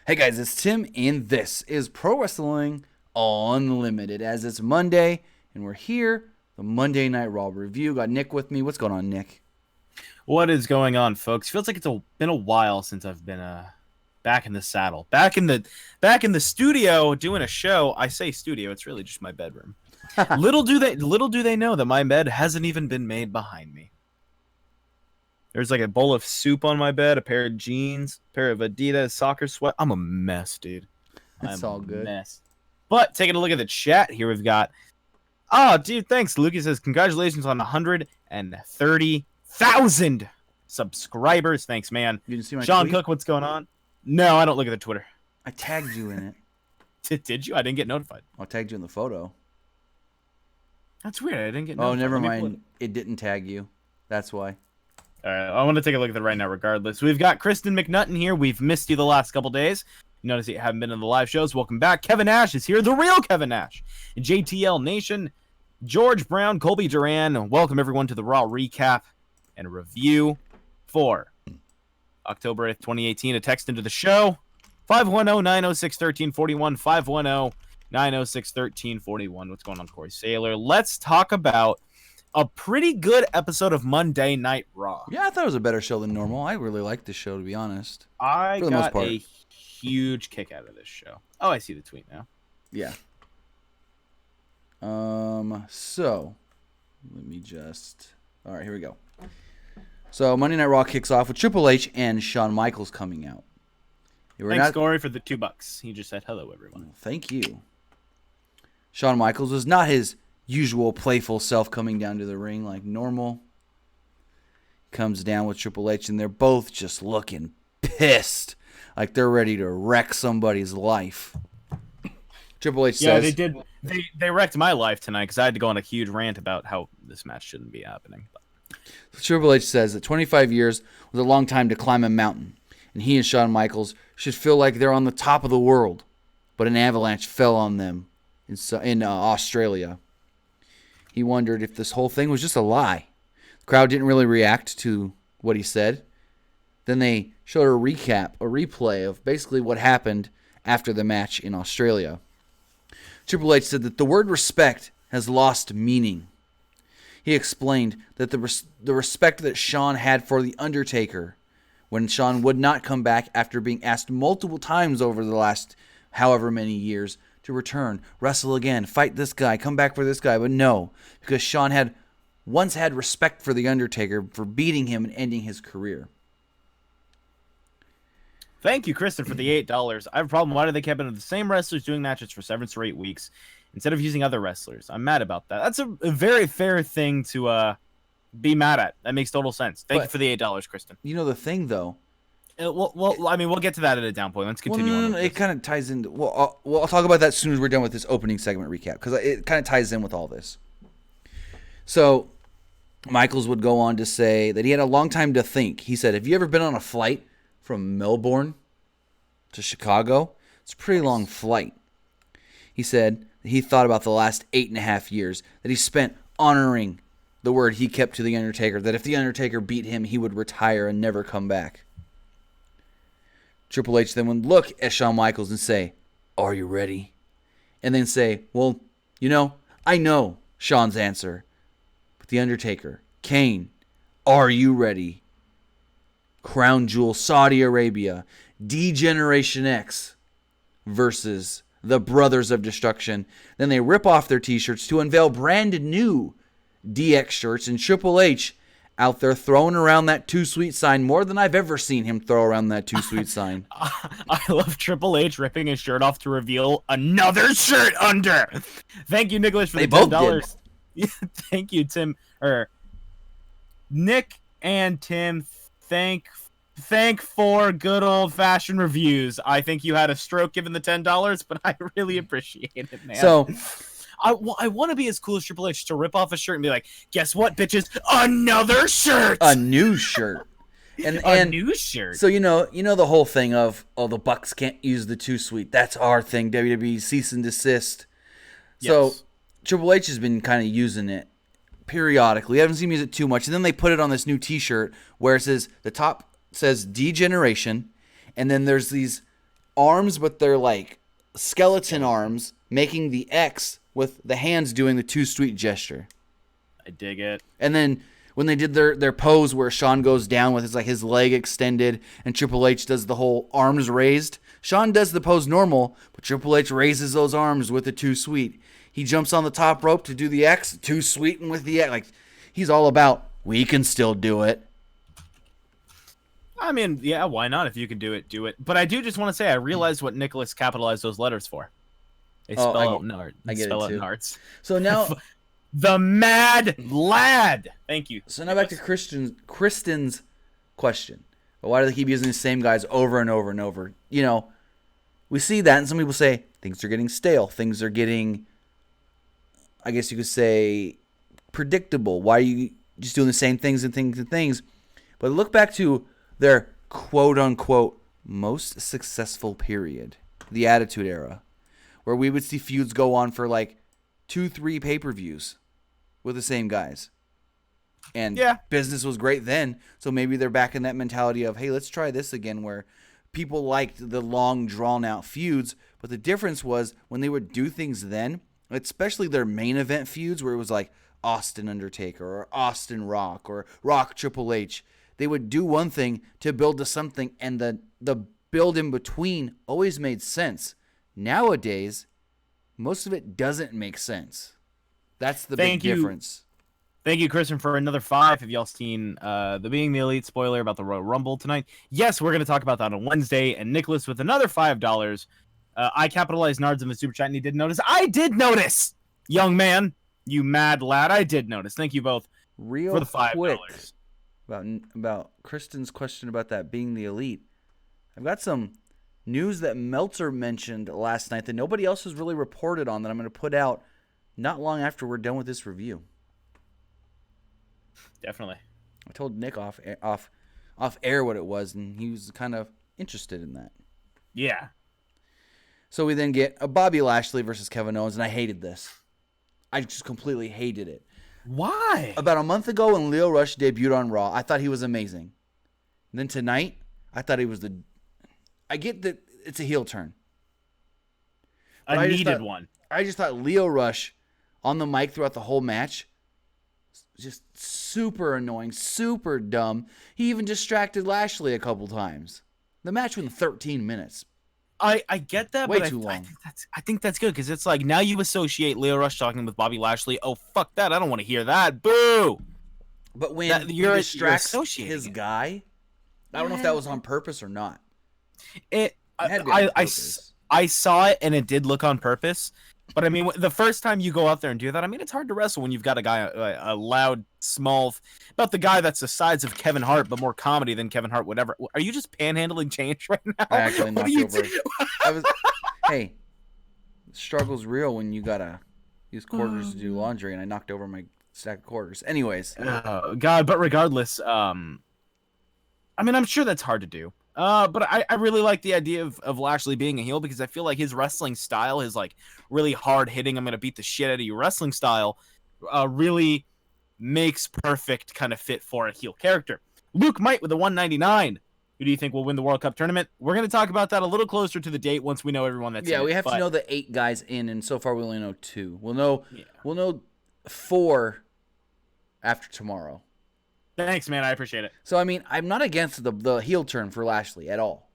Hey guys, it's Tim, and this is Pro Wrestling Unlimited. As it's Monday, and we're here, the Monday Night Raw review. Got Nick with me. What's going on, Nick? What is going on, folks? Feels like been a while since I've been back in the saddle, back in the studio doing a show. I say studio, it's really just my bedroom. Little do they know that my bed hasn't even been made behind me. There's like a bowl of soup on my bed, a pair of jeans, a pair of Adidas soccer sweat. I'm a mess, dude. It's all good. Mess. But taking a look at the chat here, we've got. Oh, dude, thanks. Lucas says congratulations on 130,000 subscribers. Thanks, man. You didn't see my Sean tweet? Cook, what's going on? No, I don't look at the Twitter. I tagged you in it. Did you? I didn't get notified. I tagged you in the photo. That's weird. I didn't get Oh, notified. never Let me pull mind. It didn't tag you. That's why. All right, I want to take a look at it right now regardless. We've got Kristen McNutton here. We've missed you the last couple days. You notice you haven't been in the live shows. Welcome back. Kevin Nash is here, the real Kevin Nash. JTL Nation, George Brown, Colby Duran. Welcome everyone to the Raw recap and review for October 8th, 2018. A text into the show, 510-906-1341, 510-906-1341. What's going on, Corey Saylor? Let's talk about a pretty good episode of Monday Night Raw. Yeah, I thought it was a better show than normal. I really liked the show, to be honest. I For the most got part. a huge kick out of this show. Oh, I see the tweet now. Yeah. So, let me just... All right, here we go. So, Monday Night Raw kicks off with Triple H and Shawn Michaels coming out. Thanks, Corey, for the $2. He just said hello, everyone. Thank you. Shawn Michaels was not his usual playful self coming down to the ring like normal. Comes down with Triple H, and they're both just looking pissed. Like they're ready to wreck somebody's life. Triple H Yeah, says... they did. They wrecked my life tonight because I had to go on a huge rant about how this match shouldn't be happening. Triple H says that 25 years was a long time to climb a mountain, and he and Shawn Michaels should feel like they're on the top of the world, but an avalanche fell on them in Australia. He wondered if this whole thing was just a lie. The crowd didn't really react to what he said. Then they showed a replay of basically what happened after the match in Australia. Triple H said that the word respect has lost meaning. He explained that the respect that Shawn had for The Undertaker when Shawn would not come back after being asked multiple times over the last however many years to return, wrestle again, fight this guy, come back for this guy. But no, because Shawn had once had respect for The Undertaker for beating him and ending his career. Thank you, Kristen, for the $8. I have a problem. Why do they keep the same wrestlers doing matches for 7 straight weeks instead of using other wrestlers? I'm mad about that. That's a very fair thing to be mad at. That makes total sense. Thank you for the $8, Kristen. You know the thing, though. Well, I mean, we'll get to that at a down point. Let's continue on. No. It kind of ties in. I'll talk about that as soon as we're done with this opening segment recap, because it kind of ties in with all this. So, Michaels would go on to say that he had a long time to think. He said, "Have you ever been on a flight from Melbourne to Chicago? It's a pretty long flight." He said that he thought about the last 8.5 years that he spent honoring the word he kept to The Undertaker, that if The Undertaker beat him, he would retire and never come back. Triple H then would look at Shawn Michaels and say, "Are you ready?" And then say, "Well, I know Shawn's answer. But The Undertaker, Kane, are you ready? Crown Jewel, Saudi Arabia, D-Generation X versus the Brothers of Destruction." Then they rip off their t-shirts to unveil brand new DX shirts, and Triple H out there throwing around that Too Sweet sign more than I've ever seen him throw around that Too Sweet sign. I love Triple H ripping his shirt off to reveal another shirt under. Thank you, Nicholas, for the $10. Thank you, Tim. Nick and Tim, thank for good old-fashioned reviews. I think you had a stroke given the $10, but I really appreciate it, man. So I want to be as cool as Triple H to rip off a shirt and be like, guess what, bitches? Another shirt! a new shirt. A new shirt. So you know the whole thing of, the Bucks can't use the Too Sweet. That's our thing. WWE cease and desist. So Yes. Triple H has been kind of using it periodically. I haven't seen him use it too much. And then they put it on this new T-shirt where it says, the top says D-Generation, and then there's these arms, but they're like skeleton arms, making the X with the hands doing the too sweet gesture. I dig it. And then when they did their pose where Shawn goes down with his leg extended and Triple H does the whole arms raised. Shawn does the pose normal, but Triple H raises those arms with the too sweet. He jumps on the top rope to do the X, too sweet, and with the X. Like, he's all about, we can still do it. I mean, yeah, why not? If you can do it, do it. But I do just want to say, I realized what Nicholas capitalized those letters for. They spell out Nard. I get spell it too. out Nards. So now, the Mad Lad. Thank you. So now back to Kristen's question. But why do they keep using the same guys over and over and over? You know, we see that, and some people say things are getting stale. Things are getting, I guess you could say, predictable. Why are you just doing the same things and things and things? But look back to their quote-unquote most successful period, the Attitude Era, where we would see feuds go on for like 2-3 pay-per-views with the same guys. And business was great then, so maybe they're back in that mentality of, hey, let's try this again, where people liked the long, drawn-out feuds, but the difference was when they would do things then, especially their main event feuds, where it was like Austin Undertaker or Austin Rock or Rock Triple H, they would do one thing to build to something, and the build in between always made sense. Nowadays, most of it doesn't make sense. That's the big difference. Thank you, Kristen, for another 5. Have y'all seen the Being the Elite spoiler about the Royal Rumble tonight? Yes, we're going to talk about that on Wednesday. And Nicholas with another $5. I capitalized Nards in the super chat, and he did notice. I did notice, young man, you mad lad. I did notice. Thank you both for the $5. Quick about Kristen's question about that Being the Elite. I've got some news that Meltzer mentioned last night that nobody else has really reported on that I'm going to put out not long after we're done with this review. Definitely. I told Nick off air what it was, and he was kind of interested in that. Yeah. So we then get a Bobby Lashley versus Kevin Owens, and I hated this. I just completely hated it. Why? About a month ago when Lio Rush debuted on Raw, I thought he was amazing. And then tonight, I thought he was I get that it's a heel turn. I needed one. I just thought Lio Rush on the mic throughout the whole match, just super annoying, super dumb. He even distracted Lashley a couple times. The match went 13 minutes. I get that, Way but too long. I think that's good, because it's like now you associate Lio Rush talking with Bobby Lashley. Oh, fuck that. I don't want to hear that. Boo! But when he distracts his guy, I don't know if that was on purpose or not. I saw it, and it did look on purpose. But I mean, the first time you go out there and do that, I mean, it's hard to wrestle when you've got a guy, a loud, small, about the guy that's the size of Kevin Hart, but more comedy than Kevin Hart, whatever. Are you just panhandling change right now? I actually knocked over. Hey, the struggle's real when you gotta use quarters to do laundry, and I knocked over my stack of quarters. Anyways. Oh, God, but regardless, I mean, I'm sure that's hard to do. But I really like the idea of Lashley being a heel, because I feel like his wrestling style, his like really hard hitting, I'm gonna beat the shit out of you wrestling style, really makes perfect kind of fit for a heel character. Luke Might with a 199. Who do you think will win the World Cup tournament? We're gonna talk about that a little closer to the date once we know everyone that's in we it, have to know the 8 guys in, and so far we only know 2. We'll know 4 after tomorrow. Thanks, man. I appreciate it. So, I mean, I'm not against the heel turn for Lashley at all.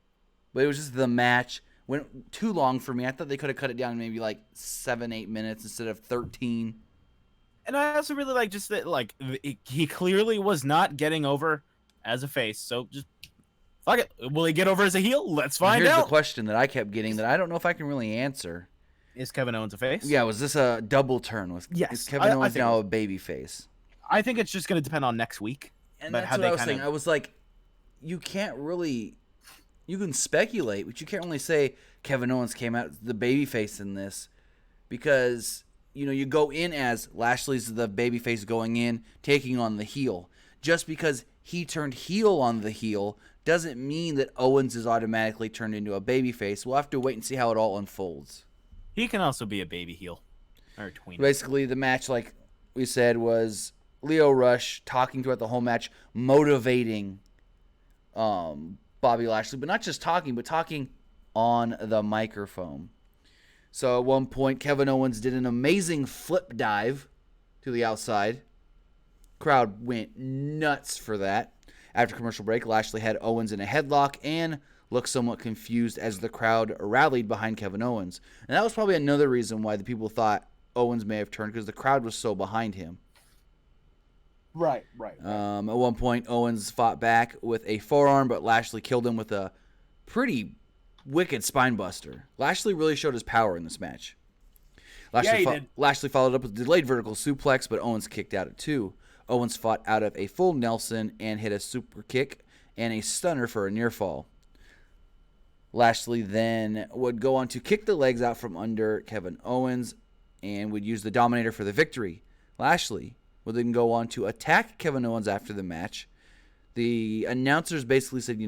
But it was just the match went too long for me. I thought they could have cut it down maybe like 7-8 minutes instead of 13. And I also really like just that, like, he clearly was not getting over as a face. So just fuck it. Will he get over as a heel? Let's find out. Here's the question that I kept getting that I don't know if I can really answer. Is Kevin Owens a face? Yeah, was this a double turn? Yes. Is Kevin Owens now a baby face? I think it's just going to depend on next week. And that's what I was saying. I was like, you can't really... You can speculate, but you can't really say Kevin Owens came out the babyface in this, because, you know, you go in as Lashley's the babyface going in, taking on the heel. Just because he turned heel on the heel doesn't mean that Owens is automatically turned into a babyface. We'll have to wait and see how it all unfolds. He can also be a baby heel. Or tween. Basically, the match, like we said, was Lio Rush talking throughout the whole match, motivating Bobby Lashley, but not just talking, but talking on the microphone. So at one point, Kevin Owens did an amazing flip dive to the outside. Crowd went nuts for that. After commercial break, Lashley had Owens in a headlock and looked somewhat confused as the crowd rallied behind Kevin Owens. And that was probably another reason why the people thought Owens may have turned, because the crowd was so behind him. Right. At one point, Owens fought back with a forearm, but Lashley killed him with a pretty wicked spine buster. Lashley really showed his power in this match. Lashley followed up with a delayed vertical suplex, but Owens kicked out at 2. Owens fought out of a full Nelson and hit a super kick and a stunner for a near fall. Lashley then would go on to kick the legs out from under Kevin Owens and would use the Dominator for the victory. Lashley would then go on to attack Kevin Owens after the match. The announcers basically said,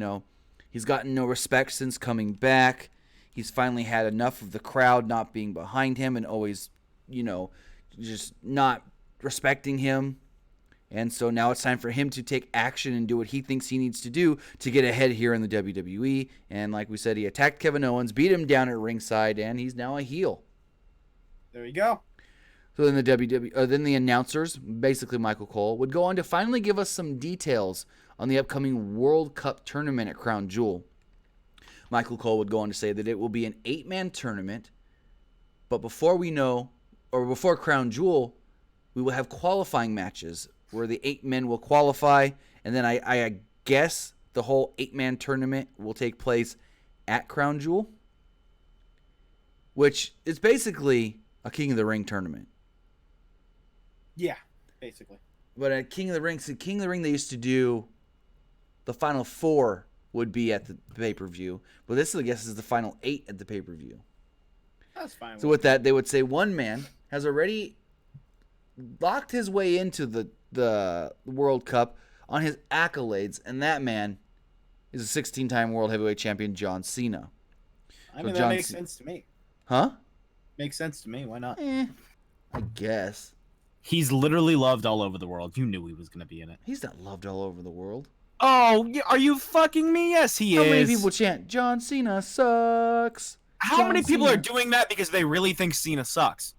he's gotten no respect since coming back. He's finally had enough of the crowd not being behind him and always, just not respecting him. And so now it's time for him to take action and do what he thinks he needs to do to get ahead here in the WWE. And like we said, he attacked Kevin Owens, beat him down at ringside, and he's now a heel. There you go. So then then the announcers, basically Michael Cole, would go on to finally give us some details on the upcoming World Cup tournament at Crown Jewel. Michael Cole would go on to say that it will be an 8-man tournament, but before Crown Jewel, we will have qualifying matches where the 8 men will qualify, and then I guess the whole 8-man tournament will take place at Crown Jewel, which is basically a King of the Ring tournament. Yeah, basically. But at King of the Ring, they used to do the final 4 would be at the pay-per-view, but this, I guess, is the final 8 at the pay-per-view. That's fine. So with that, they would say one man has already locked his way into the World Cup on his accolades, and that man is a 16-time World Heavyweight Champion, John Cena. I mean, that makes sense to me. Huh? Makes sense to me. Why not? I guess. He's literally loved all over the world. You knew he was going to be in it. He's not loved all over the world. Oh, are you fucking me? Yes, he is. How many people chant, John Cena sucks? How many people are doing that because they really think Cena sucks?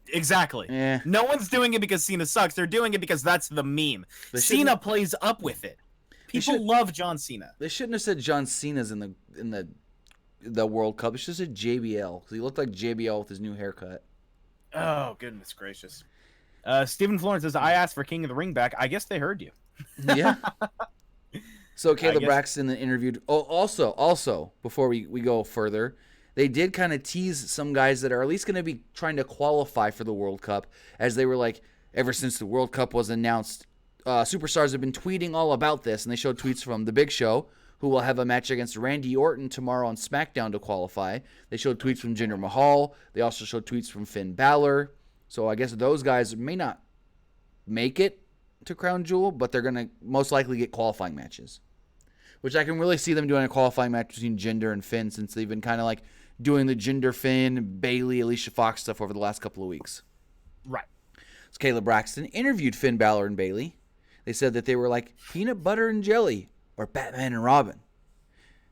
Exactly. No one's doing it because Cena sucks. They're doing it because that's the meme. Cena plays up with it. People love John Cena. They shouldn't have said John Cena's in the World Cup. They should have said JBL, because he looked like JBL with his new haircut. Oh, goodness gracious. Stephen Florence says, I asked for King of the Ring back. I guess they heard you. Yeah. So Caleb Braxton interviewed. Oh, also, before we go further, they did kind of tease some guys that are at least going to be trying to qualify for the World Cup, as they were like, ever since the World Cup was announced, superstars have been tweeting all about this, and they showed tweets from The Big Show, who will have a match against Randy Orton tomorrow on SmackDown to qualify. They showed tweets from Jinder Mahal. They also showed tweets from Finn Balor. So I guess those guys may not make it to Crown Jewel, but they're going to most likely get qualifying matches, which I can really see them doing a qualifying match between Jinder and Finn, since they've been kind of like doing the Jinder, Finn, Bayley, Alicia Fox stuff over the last couple of weeks. Right. So Caleb Braxton interviewed Finn Balor and Bayley. They said that they were like peanut butter and jelly, or Batman and Robin.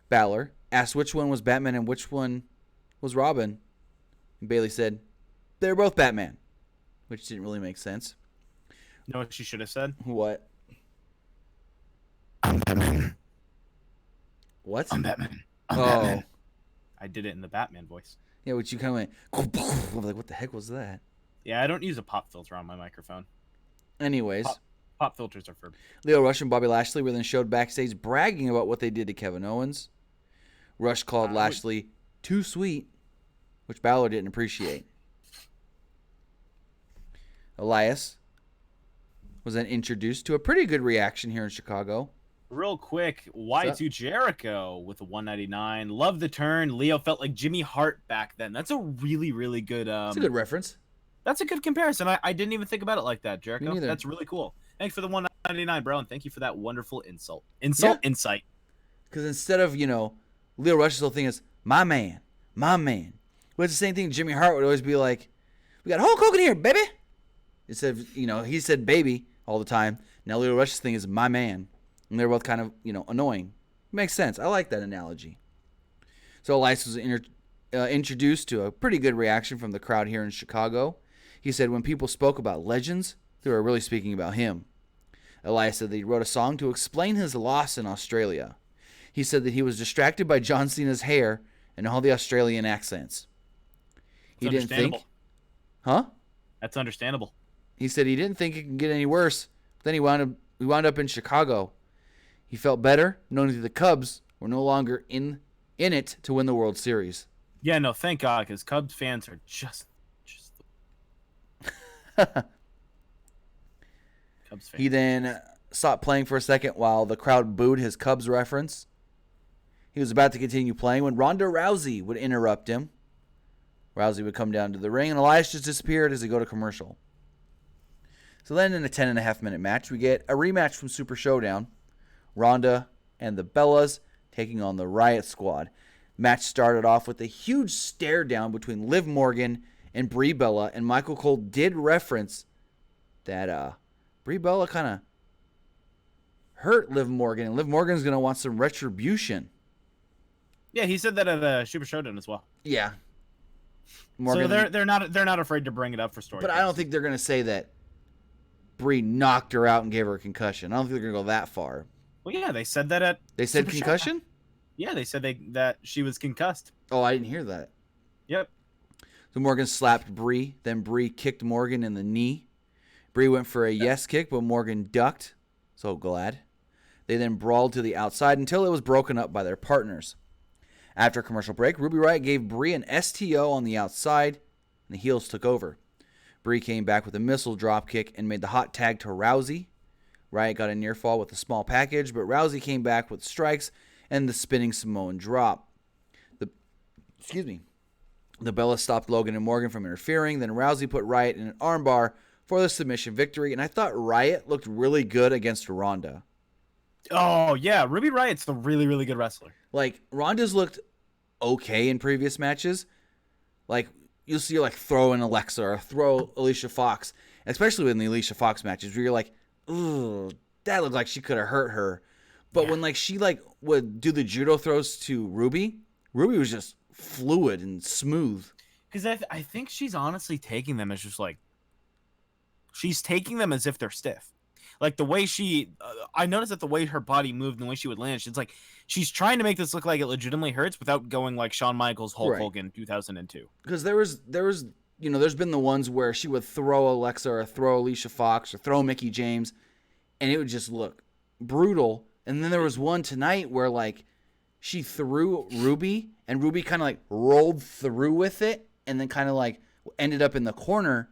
Balor asked which one was Batman and which one was Robin. And Bayley said, they're both Batman, which didn't really make sense. You know what she should have said? What? I'm Batman. What? I'm Batman. I'm Batman. I did it in the Batman voice. Yeah, which you kind of went, I'm like, what the heck was that? Yeah, I don't use a pop filter on my microphone. Anyways. Pop filters are for... Lio Rush and Bobby Lashley were then showed backstage bragging about what they did to Kevin Owens. Rush called Lashley too sweet, which Balor didn't appreciate. Elias was then introduced to a pretty good reaction here in Chicago. Real quick, Y2 Jericho with a 199. Love the turn. Leo felt like Jimmy Hart back then. That's a really, really good... That's a good reference. That's a good comparison. I didn't even think about it like that, Jericho. That's really cool. Thanks for the 199, bro, and thank you for that wonderful insight. Because instead of, Lio Rush's whole thing is, my man. But it's the same thing Jimmy Hart would always be like, we got Hulk Hogan here, baby. Instead of, he said baby all the time. Now Lio Rush's thing is my man. And they're both kind of, annoying. Makes sense. I like that analogy. So Elias was introduced to a pretty good reaction from the crowd here in Chicago. He said when people spoke about legends, they were really speaking about him. Elias said that he wrote a song to explain his loss in Australia. He said that he was distracted by John Cena's hair and all the Australian accents. He didn't think... Huh? That's understandable. He said he didn't think it could get any worse. Then he wound up in Chicago. He felt better knowing that the Cubs were no longer in it to win the World Series. Yeah, no, thank God, because Cubs fans are just Cubs fans. He then stopped playing for a second while the crowd booed his Cubs reference. He was about to continue playing when Ronda Rousey would interrupt him. Rousey would come down to the ring, and Elias just disappeared as they go to commercial. So then in a 10.5-minute match, we get a rematch from Super Showdown. Ronda and the Bellas taking on the Riot Squad. Match started off with a huge stare down between Liv Morgan and Brie Bella, and Michael Cole did reference that Brie Bella kind of hurt Liv Morgan, and Liv Morgan's going to want some retribution. Yeah, he said that at Super Showdown as well. Yeah. Morgan, so they're not afraid to bring it up for story. But I don't think they're going to say that Brie knocked her out and gave her a concussion. I don't think they're going to go that far. Well, yeah, they said that at They said Super concussion? Showdown. Yeah, they said that she was concussed. Oh, I didn't hear that. Yep. So Morgan slapped Brie. Then Brie kicked Morgan in the knee. Brie went for a yes kick, but Morgan ducked. So glad. They then brawled to the outside until it was broken up by their partners. After a commercial break, Ruby Riott gave Brie an STO on the outside, and the heels took over. Brie came back with a missile dropkick and made the hot tag to Rousey. Riott got a near fall with a small package, but Rousey came back with strikes and the spinning Samoan drop. The Bellas stopped Logan and Morgan from interfering. Then Rousey put Riott in an armbar for the submission victory, and I thought Riott looked really good against Ronda. Oh, yeah. Ruby Riott's a really, really good wrestler. Like, Ronda's looked okay in previous matches. Like, you'll see her, like, throw in Alexa or throw Alicia Fox, especially in the Alicia Fox matches where you're like, ooh, that looked like she could have hurt her. But when, like, she, like, would do the judo throws to Ruby was just fluid and smooth. Because I think she's honestly taking them as just, like, she's taking them as if they're stiff. Like, the way I noticed that the way her body moved and the way she would land, she's like, she's trying to make this look like it legitimately hurts without going like Shawn Michaels, Hulk Hogan, 2002. Because there was, there's been the ones where she would throw Alexa or throw Alicia Fox or throw Mickie James, and it would just look brutal. And then there was one tonight where, like, she threw Ruby, and Ruby kind of, like, rolled through with it, and then kind of, like, ended up in the corner.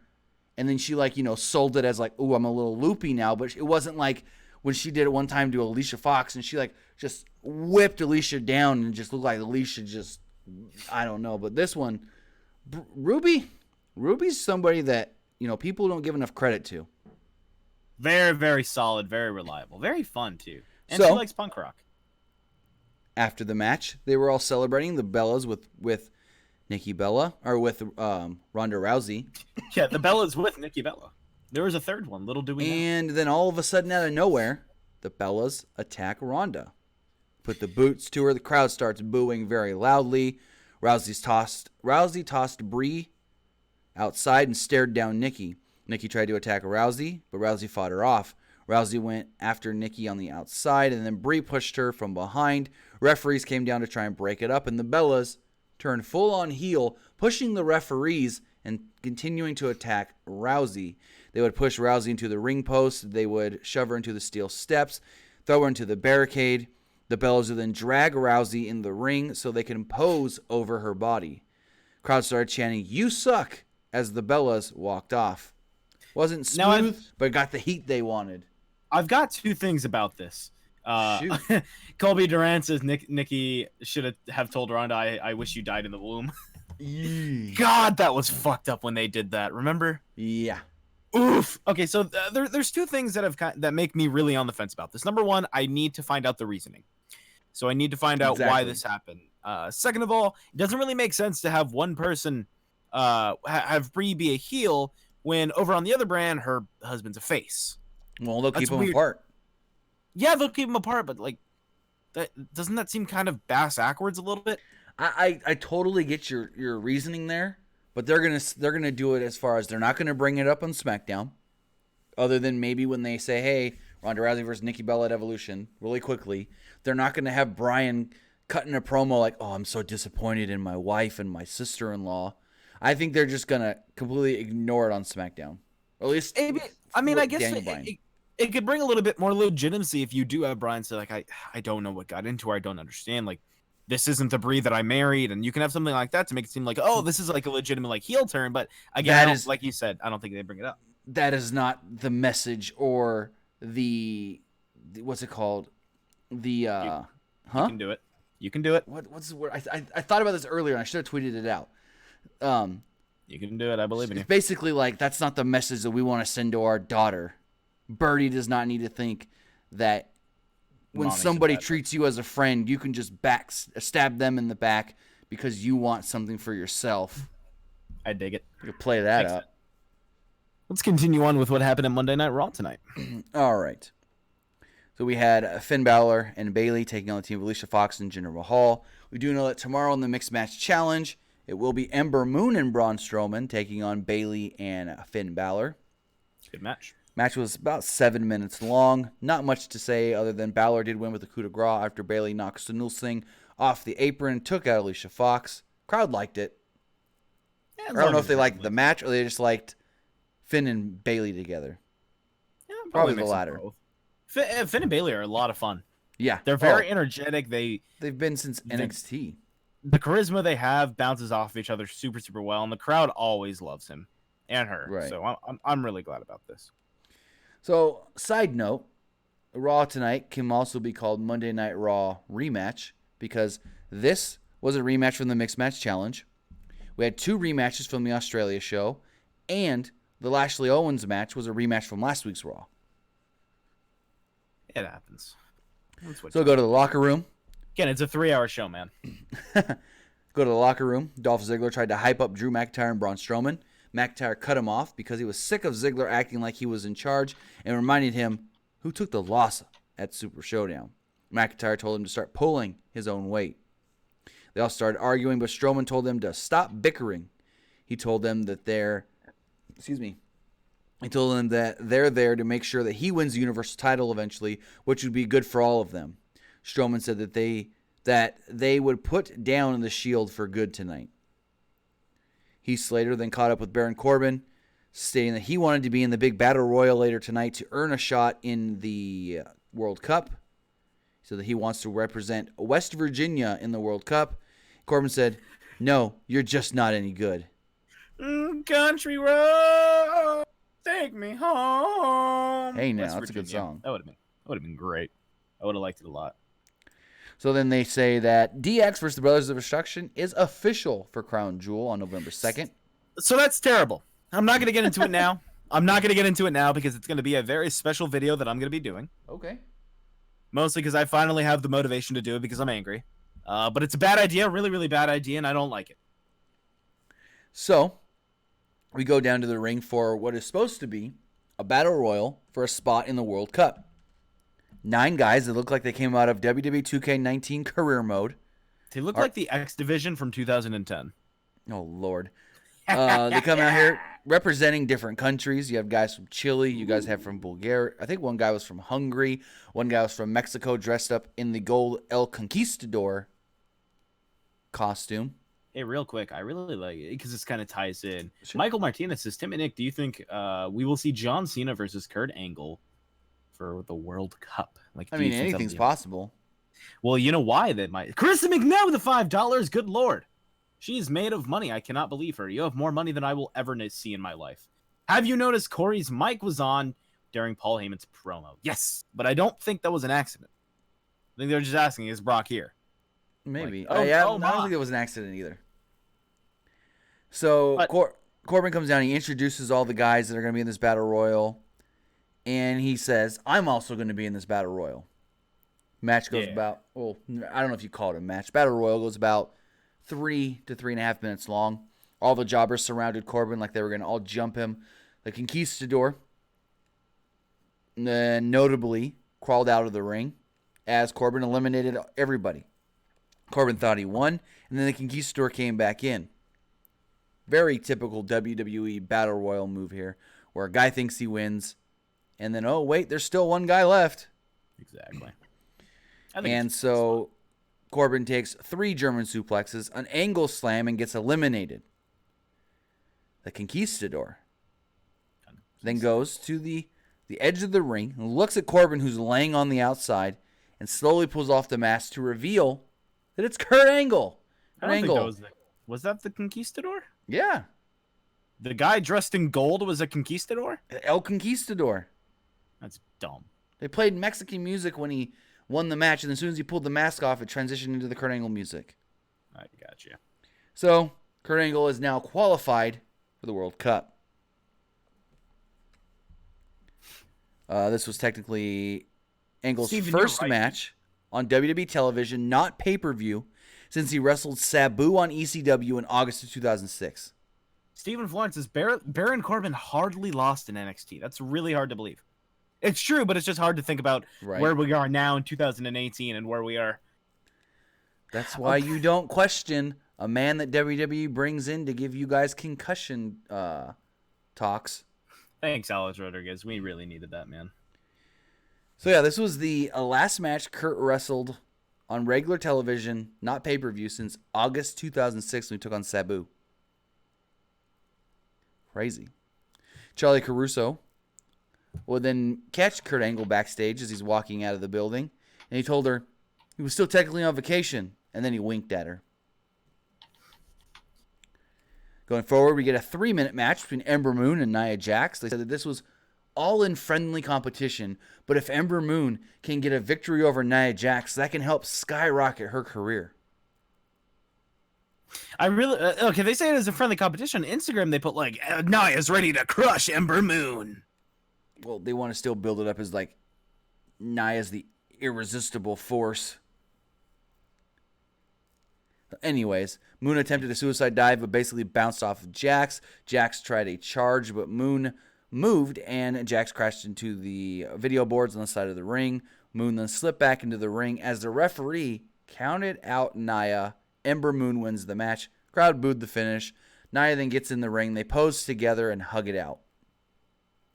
And then she, like, sold it as, like, ooh, I'm a little loopy now. But it wasn't like when she did it one time to Alicia Fox and she, like, just whipped Alicia down and just looked like Alicia just, I don't know. But this one, Ruby's somebody that, people don't give enough credit to. Very, very solid, very reliable, very fun, too. And so, she likes punk rock. After the match, they were all celebrating the Bellas with Nikki Bella, or with Ronda Rousey. Yeah, the Bellas with Nikki Bella. There was a third one, little do we know. And then all of a sudden, out of nowhere, the Bellas attack Ronda. Put the boots to her. The crowd starts booing very loudly. Rousey tossed Brie outside and stared down Nikki. Nikki tried to attack Rousey, but Rousey fought her off. Rousey went after Nikki on the outside, and then Brie pushed her from behind. Referees came down to try and break it up, and the Bellas turned full on heel, pushing the referees and continuing to attack Rousey. They would push Rousey into the ring post. They would shove her into the steel steps, throw her into the barricade. The Bellas would then drag Rousey in the ring so they can pose over her body. Crowd started chanting, "You suck," as the Bellas walked off. Wasn't smooth, but got the heat they wanted. I've got two things about this. Colby Durant says Nikki should have told Ronda, I wish you died in the womb. God, that was fucked up when they did that. Remember? Yeah. Oof. Okay, so there's two things that make me really on the fence about this. Number one, I need to find out the reasoning. So I need to find out why this happened. Second of all, it doesn't really make sense to have one person have Brie be a heel when over on the other brand, her husband's a face. Well, they'll keep them apart. Yeah, they'll keep them apart, but, like, Doesn't that seem kind of bass backwards a little bit? I totally get your reasoning there, but they're gonna do it as far as they're not gonna bring it up on SmackDown, other than maybe when they say, hey, Ronda Rousey versus Nikki Bella at Evolution, really quickly. They're not gonna have Brian cutting a promo like, oh, I'm so disappointed in my wife and my sister-in-law. I think they're just gonna completely ignore it on SmackDown. Or at least, I mean, I guess Daniel Bryan. it could bring a little bit more legitimacy if you do have Brian say, like, I don't know what got into her. I don't understand. Like, this isn't the Brie that I married. And you can have something like that to make it seem like, oh, this is like a legitimate like heel turn. But again, like you said, I don't think they bring it up. That is not the message or the what's it called? The You can do it. You can do it. What's the word? I thought about this earlier and I should have tweeted it out. You can do it. I believe in you. It's basically like that's not the message that we want to send to our daughter. Birdie does not need to think that when somebody treats you as a friend, you can just stab them in the back because you want something for yourself. I dig it. You can play that up. Let's continue on with what happened at Monday Night Raw tonight. All right. So we had Finn Balor and Bayley taking on the team of Alicia Fox and Jinder Mahal. We do know that tomorrow in the Mixed Match Challenge, it will be Ember Moon and Braun Strowman taking on Bayley and Finn Balor. Good match. Match was about 7 minutes long. Not much to say other than Balor did win with a coup de grace after Bayley knocked Sunil Singh off the apron, took out Alicia Fox. Crowd liked it. Yeah, I don't know if they liked the match or they just liked Finn and Bayley together. Yeah, probably the latter. Finn and Bayley are a lot of fun. Yeah. They're very energetic. They've been since NXT. The charisma they have bounces off of each other super, super well, and the crowd always loves him and her. Right. So I'm really glad about this. So, side note, Raw tonight can also be called Monday Night Raw Rematch because this was a rematch from the Mixed Match Challenge. We had 2 rematches from the Australia show, and the Lashley Owens match was a rematch from last week's Raw. It happens. So go to the locker room. Again, it's a 3-hour show, man. Go to the locker room. Dolph Ziggler tried to hype up Drew McIntyre and Braun Strowman. McIntyre cut him off because he was sick of Ziggler acting like he was in charge and reminded him who took the loss at Super Showdown. McIntyre told him to start pulling his own weight. They all started arguing, but Strowman told them to stop bickering. He told them that they're there to make sure that he wins the Universal title eventually, which would be good for all of them. Strowman said that they would put down the Shield for good tonight. Heath Slater then caught up with Baron Corbin, stating that he wanted to be in the big battle royal later tonight to earn a shot in the World Cup. He said that he wants to represent West Virginia in the World Cup. Corbin said, "No, you're just not any good." Country road, take me home. Hey, now that's a good song. That would have been great. I would have liked it a lot. So then they say that DX versus the Brothers of Destruction is official for Crown Jewel on November 2nd. So that's terrible. I'm not going to get into it now. Because it's going to be a very special video that I'm going to be doing. Okay. Mostly because I finally have the motivation to do it because I'm angry. But it's a bad idea, really, really bad idea, and I don't like it. So we go down to the ring for what is supposed to be a battle royal for a spot in the World Cup. 9 guys that look like they came out of WWE 2K19 career mode. They look like the X Division from 2010. Oh, Lord. They come out here representing different countries. You have guys from Chile. You guys have from Bulgaria. I think one guy was from Hungary. One guy was from Mexico dressed up in the gold El Conquistador costume. Hey, real quick, I really like it because this kind of ties in. Sure. Michael Martinez says, Tim and Nick, do you think we will see John Cena versus Kurt Angle for the World Cup? Anything's possible. Well, you know why that might. Carissa McNabb with the $5. Good Lord. She's made of money. I cannot believe her. You have more money than I will ever see in my life. Have you noticed Corey's mic was on during Paul Heyman's promo? Yes, but I don't think that was an accident. I think they were just asking, is Brock here? Maybe. I don't think it was an accident either. So Corbin comes down. He introduces all the guys that are going to be in this battle royal. And he says, I'm also going to be in this battle royal. Match goes about, I don't know if you call it a match. Battle royal goes about 3 to 3.5 minutes long. All the jobbers surrounded Corbin like they were going to all jump him. The Conquistador notably crawled out of the ring. as Corbin eliminated everybody. Corbin thought he won, and then the Conquistador came back in. Very typical WWE Battle Royal move here, where a guy thinks he wins, and then, oh, wait, there's still one guy left. Exactly. And so Corbin takes 3 German suplexes, an angle slam, and gets eliminated. The Conquistador then goes to the edge of the ring and looks at Corbin, who's laying on the outside, and slowly pulls off the mask to reveal that it's Kurt Angle. I don't think that was that the Conquistador? Yeah. The guy dressed in gold was a Conquistador? El Conquistador. That's dumb. They played Mexican music when he won the match, and as soon as he pulled the mask off, it transitioned into the Kurt Angle music. I got you. So, Kurt Angle is now qualified for the World Cup. This was technically Angle's first match on WWE television, not pay-per-view, since he wrestled Sabu on ECW in August of 2006. Stephen Florence says Baron Corbin hardly lost in NXT. That's really hard to believe. It's true, but it's just hard to think about where we are now in 2018 and where we are. That's why you don't question a man that WWE brings in to give you guys concussion talks. Thanks, Alex Rodriguez. We really needed that, man. So, yeah, this was the last match Kurt wrestled on regular television, not pay-per-view, since August 2006 when he took on Sabu. Crazy. Charlie Caruso would then catch Kurt Angle backstage as he's walking out of the building, and he told her he was still technically on vacation, and then he winked at her. Going forward, we get a 3-minute match between Ember Moon and Nia Jax. They said that this was all in friendly competition, but if Ember Moon can get a victory over Nia Jax, that can help skyrocket her career. Okay, they say it as a friendly competition. On Instagram, they put like, Nia's ready to crush Ember Moon. Well, they want to still build it up as like Nia's the irresistible force. Anyways, Moon attempted a suicide dive, but basically bounced off of Jax. Jax tried a charge, but Moon moved, and Jax crashed into the video boards on the side of the ring. Moon then slipped back into the ring as the referee counted out Nia. Ember Moon wins the match. Crowd booed the finish. Nia then gets in the ring. They pose together and hug it out.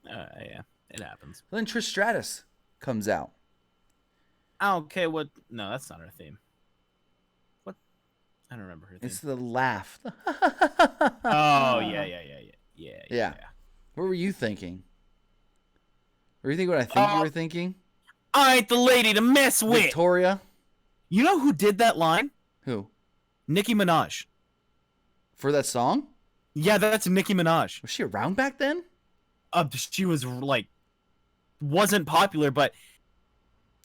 Yeah, it happens. Then Trish Stratus comes out. Okay, what? No, that's not her theme. What? I don't remember her theme. It's the laugh. Oh, yeah. What were you thinking? Were you thinking what I think you were thinking? I ain't the lady to mess with. Victoria? You know who did that line? Who? Nicki Minaj. For that song? Yeah, that's Nicki Minaj. Was she around back then? She was like, wasn't popular, but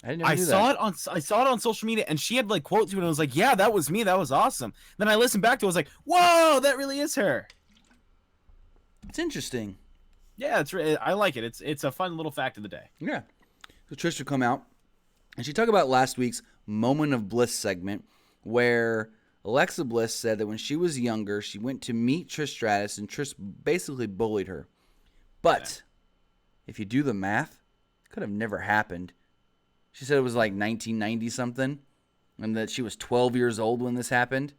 I saw it on social media, and she had like quotes to it, and I was like, yeah, that was me. That was awesome. Then I listened back to it, I was like, whoa, that really is her. It's interesting. Yeah, I like it. It's a fun little fact of the day. Yeah. So Trish would come out, and she'd talk about last week's Moment of Bliss segment, where Alexa Bliss said that when she was younger, she went to meet Trish Stratus, and Trish basically bullied her. But if you do the math, it could have never happened. She said it was like 1990-something, and that she was 12 years old when this happened.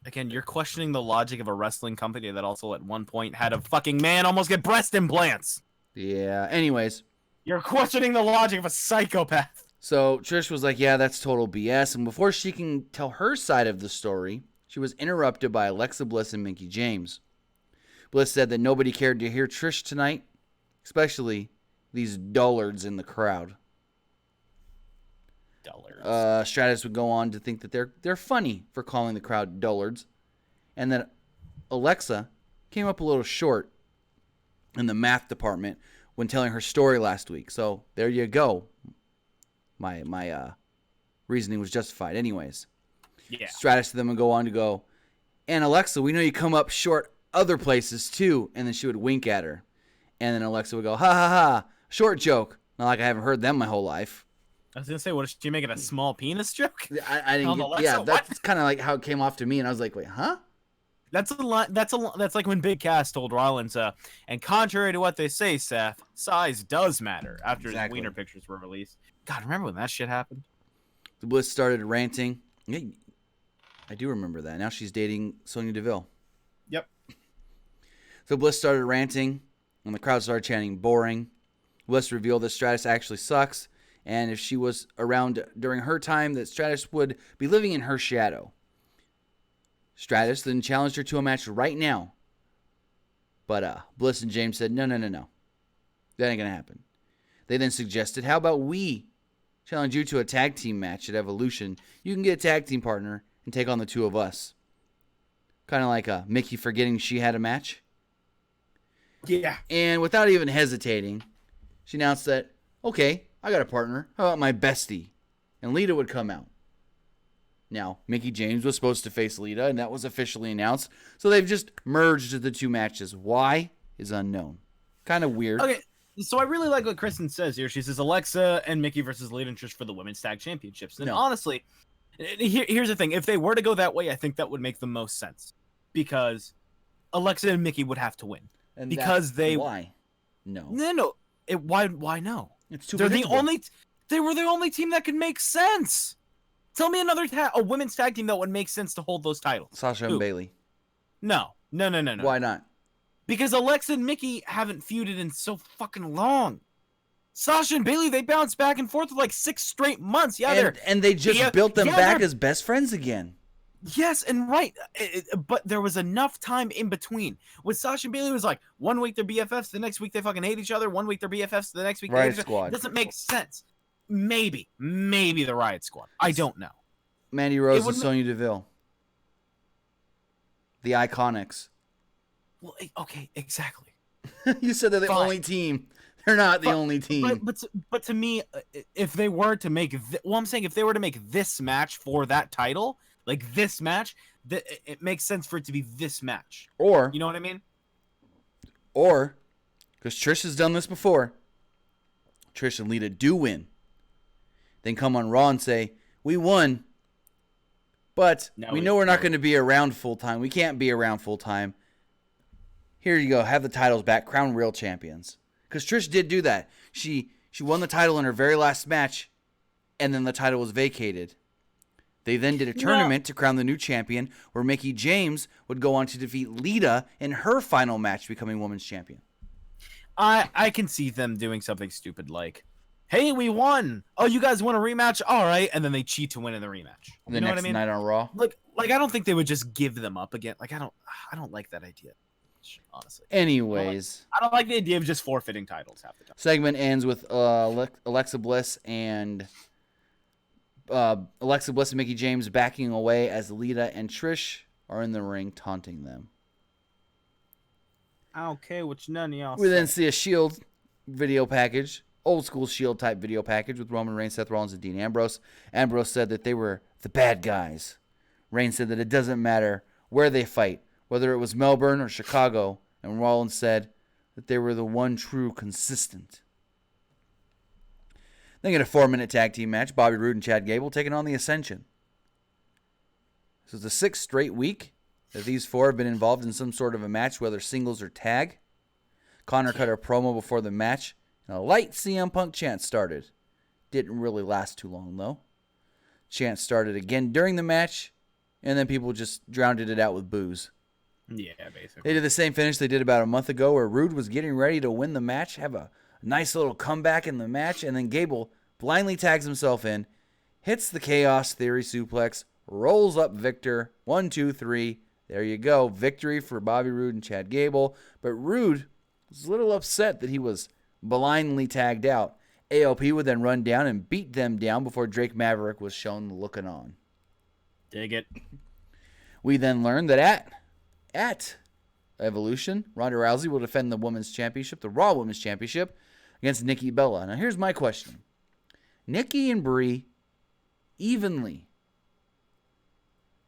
Again, you're questioning the logic of a wrestling company that also at one point had a fucking man almost get breast implants. Yeah, anyways. You're questioning the logic of a psychopath. So Trish was like, yeah, that's total BS. And before she can tell her side of the story, she was interrupted by Alexa Bliss and Mickie James. Bliss said that nobody cared to hear Trish tonight, especially these dullards in the crowd. Dullards. Stratus would go on to think that they're funny for calling the crowd dullards, and that Alexa came up a little short in the math department when telling her story last week. So there you go. My reasoning was justified. Anyways, yeah. Stratus to them would go on to go, and Alexa, we know you come up short other places too, and then she would wink at her, and then Alexa would go, ha ha ha, short joke. Not like I haven't heard them my whole life. I was gonna say, what is she making a small penis joke? I didn't get, Alexa, yeah, that's kind of like how it came off to me, and I was like, wait, huh? That's like when Big Cass told Rollins, and contrary to what they say, Seth, size does matter after the wiener pictures were released. God, remember when that shit happened? The Bliss started ranting. Yeah, I do remember that. Now she's dating Sonya Deville. Yep. So Bliss started ranting, and the crowd started chanting, boring. Bliss revealed that Stratus actually sucks, and if she was around during her time, that Stratus would be living in her shadow. Stratus then challenged her to a match right now. But Bliss and James said, no. That ain't going to happen. They then suggested, how about we challenge you to a tag team match at Evolution? You can get a tag team partner and take on the two of us. Kind of like Mickey forgetting she had a match. Yeah. And without even hesitating, she announced that, okay, I got a partner. How about my bestie? And Lita would come out. Now, Mickie James was supposed to face Lita, and that was officially announced. So they've just merged the two matches. Why is unknown. Kind of weird. Okay, so I really like what Kristen says here. She says Alexa and Mickie versus Lita and Trish for the women's tag championships. And honestly, here's the thing. If they were to go that way, I think that would make the most sense. Because Alexa and Mickie would have to win. And because they... Why? No. No. Why no? It's too They're predictable. They were the only team that could make sense. Tell me another a women's tag team that would make sense to hold those titles. Sasha and Bayley. No. Why not? Because Alexa and Mickie haven't feuded in so fucking long. Sasha and Bayley, they bounced back and forth for like 6 straight months. Yeah, and they just built them back as best friends again. Yes, and right. But there was enough time in between. With Sasha and Bayley, it was like 1 week they're BFFs, the next week they fucking hate each other. 1 week they're BFFs, the next week they hate each other. Squad. It doesn't make sense. Maybe the Riot Squad. I don't know. Mandy Rose and Sonya Deville. The Iconics. Well, okay, exactly. You said they're the only team. They're not the only team. But to me, if they were to make... I'm saying if they were to make this match for that title, like this match, it makes sense for it to be this match. Or... You know what I mean? Or, because Trish has done this before, Trish and Lita do win. Then come on Raw and say, we won, but we know we're not going to be around full time. We can't be around full time. Here you go. Have the titles back. Crown real champions. Because Trish did do that. She won the title in her very last match, and then the title was vacated. They then did a tournament to crown the new champion, where Mickie James would go on to defeat Lita in her final match, becoming women's champion. I can see them doing something stupid like, hey, we won. Oh, you guys want a rematch? All right. And then they cheat to win in the rematch. The next night on Raw? Like I don't think they would just give them up again. Like, I don't like that idea, honestly. Anyways. I don't like the idea of just forfeiting titles half the time. Segment ends with Alexa Bliss and Mickie James backing away as Lita and Trish are in the ring taunting them. I don't care what none of y'all We then see a Shield video package. Old school Shield type video package with Roman Reigns, Seth Rollins, and Dean Ambrose. Ambrose said that they were the bad guys. Reigns said that it doesn't matter where they fight, whether it was Melbourne or Chicago. And Rollins said that they were the one true consistent. Then get a 4-minute tag team match. Bobby Roode and Chad Gable taking on the Ascension. This is the 6th straight week that these four have been involved in some sort of a match, whether singles or tag. Connor cut a promo before the match. A light CM Punk chant started. Didn't really last too long, though. Chant started again during the match, and then people just drowned it out with booze. Yeah, basically. They did the same finish they did about a month ago, where Roode was getting ready to win the match, have a nice little comeback in the match, and then Gable blindly tags himself in, hits the Chaos Theory suplex, rolls up Victor. 1, 2, 3. There you go. Victory for Bobby Roode and Chad Gable. But Roode was a little upset that he was blindly tagged out. AOP would then run down and beat them down before Drake Maverick was shown looking on. Dig it. We then learned that at Evolution, Ronda Rousey will defend the Women's Championship, the Raw Women's Championship, against Nikki Bella. Now here's my question. Nikki and Brie evenly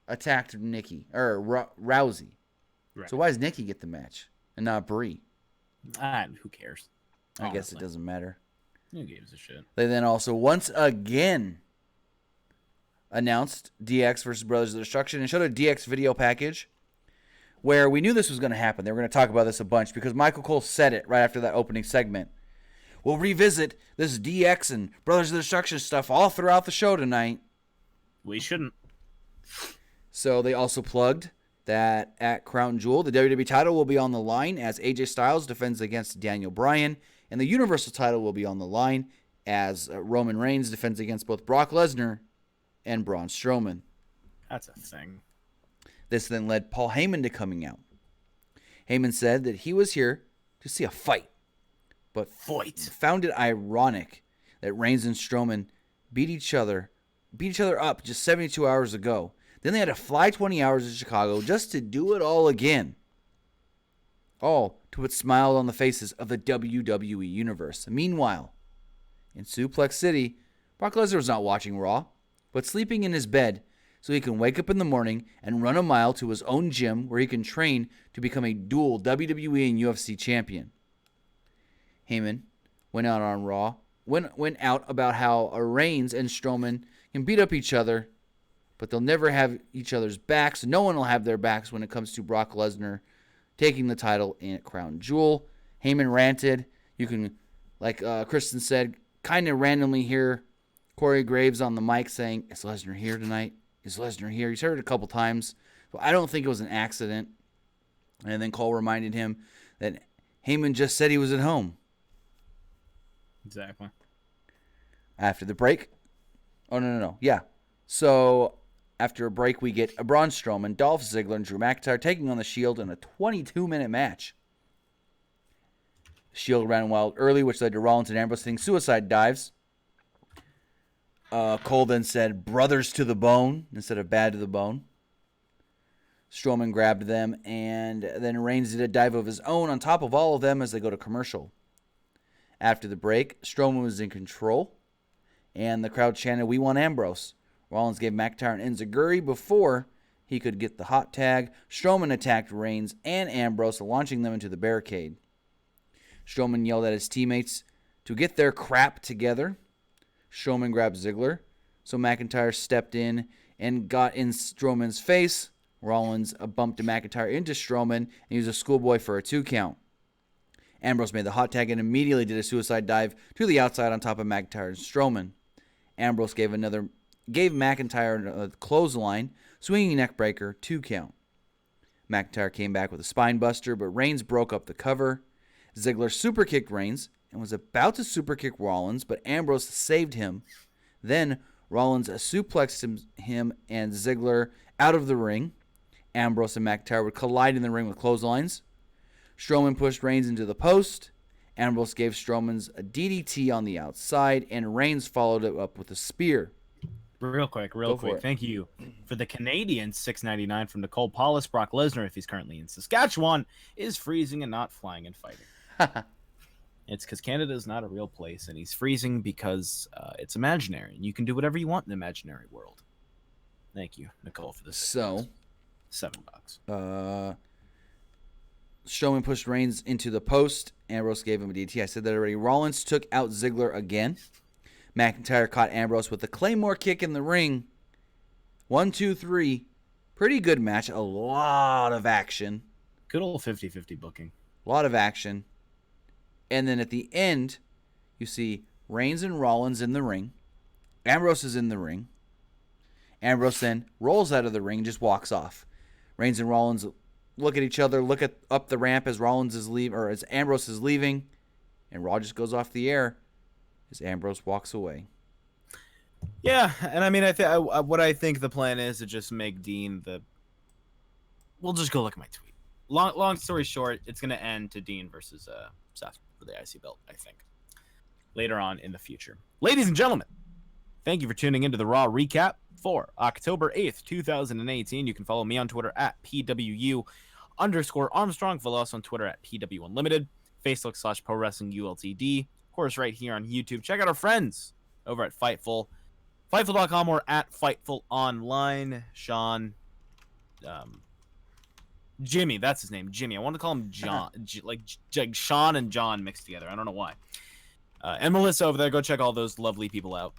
attacked Rousey. Right. So why does Nikki get the match and not Brie? Who cares? I guess it doesn't matter. Who gives a shit? They then also once again announced DX versus Brothers of Destruction and showed a DX video package where we knew this was going to happen. They were going to talk about this a bunch because Michael Cole said it right after that opening segment. we'll revisit this DX and Brothers of Destruction stuff all throughout the show tonight. We shouldn't. So they also plugged that at Crown Jewel, the WWE title will be on the line as AJ Styles defends against Daniel Bryan, and the Universal title will be on the line as Roman Reigns defends against both Brock Lesnar and Braun Strowman. That's a thing. This then led Paul Heyman to coming out. Heyman said that he was here to see a fight, but found it ironic that Reigns and Strowman beat each other up just 72 hours ago. Then they had to fly 20 hours to Chicago just to do it all again. All to put smiles on the faces of the WWE Universe. Meanwhile, in Suplex City, Brock Lesnar was not watching Raw, but sleeping in his bed so he can wake up in the morning and run a mile to his own gym where he can train to become a dual WWE and UFC champion. Heyman went out on Raw, went out about how Reigns and Strowman can beat up each other, but they'll never have each other's backs. No one will have their backs when it comes to Brock Lesnar taking the title in Crown Jewel. Heyman ranted. You can, like Kristen said, kind of randomly hear Corey Graves on the mic saying, "Is Lesnar here tonight? Is Lesnar here?" He's heard it a couple times. But I don't think it was an accident. And then Cole reminded him that Heyman just said he was at home. Exactly. After the break. Oh, no. Yeah. So after a break, we get a Braun Strowman, Dolph Ziggler, and Drew McIntyre taking on the Shield in a 22-minute match. Shield ran wild early, which led to Rollins and Ambrose hitting suicide dives. Cole then said brothers to the bone instead of bad to the bone. Strowman grabbed them, and then Reigns did a dive of his own on top of all of them as they go to commercial. After the break, Strowman was in control, and the crowd chanted, "We want Ambrose." Rollins gave McIntyre an enziguri before he could get the hot tag. Strowman attacked Reigns and Ambrose, launching them into the barricade. Strowman yelled at his teammates to get their crap together. Strowman grabbed Ziggler, so McIntyre stepped in and got in Strowman's face. Rollins bumped McIntyre into Strowman and used a schoolboy for a 2 count. Ambrose made the hot tag and immediately did a suicide dive to the outside on top of McIntyre and Strowman. Ambrose gave McIntyre a clothesline, swinging neckbreaker, 2 count. McIntyre came back with a spine buster, but Reigns broke up the cover. Ziggler superkicked Reigns and was about to superkick Rollins, but Ambrose saved him. Then Rollins suplexed him and Ziggler out of the ring. Ambrose and McIntyre would collide in the ring with clotheslines. Strowman pushed Reigns into the post. Ambrose gave Strowman's a DDT on the outside, and Reigns followed it up with a spear. Real quick. Thank you for the Canadian $6.99 from Nicole Paulus. Brock Lesnar, if he's currently in Saskatchewan, is freezing and not flying and fighting. It's because Canada is not a real place, and he's freezing because it's imaginary, and you can do whatever you want in the imaginary world. Thank you, Nicole, for this. So, $7. Strowman pushed Reigns into the post. Ambrose gave him a DT. I said that already. Rollins took out Ziggler again. McIntyre caught Ambrose with a Claymore kick in the ring. 1, 2, 3. Pretty good match. A lot of action. Good old 50-50 booking. A lot of action. And then at the end, you see Reigns and Rollins in the ring. Ambrose is in the ring. Ambrose then rolls out of the ring and just walks off. Reigns and Rollins look at each other, look up the ramp as as Ambrose is leaving, and Raw just goes off the air as Ambrose walks away. Yeah, and I mean, what I think the plan is to just make Dean the. We'll just go look at my tweet. Long story short, it's going to end to Dean versus Seth for the IC belt, I think, later on in the future. Ladies and gentlemen, thank you for tuning into the Raw recap for October 8th, 2018. You can follow me on Twitter at PWU_Armstrong. Follow us on Twitter at PWUnlimited. Facebook/Pro Wrestling ULTD. Of course, right here on YouTube. Check out our friends over at Fightful. Fightful.com or at Fightful Online. Sean, Jimmy, that's his name. Jimmy. I want to call him John. like Sean and John mixed together. I don't know why. And Melissa over there. Go check all those lovely people out.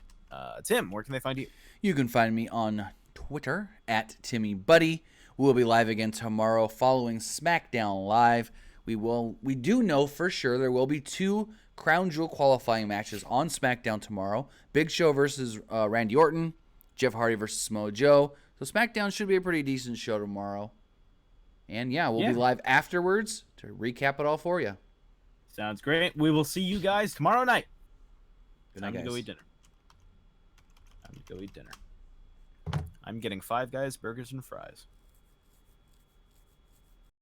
Tim, where can they find you? You can find me on Twitter at TimmyBuddy. We'll be live again tomorrow following SmackDown Live We do know for sure there will be 2 Crown Jewel qualifying matches on SmackDown tomorrow. Big Show versus Randy Orton, Jeff Hardy versus Samoa Joe. So SmackDown should be a pretty decent show tomorrow. And yeah, we'll be live afterwards to recap it all for you. Sounds great. We will see you guys tomorrow night. Good night, guys. Time to go eat dinner. I'm getting Five Guys burgers and fries.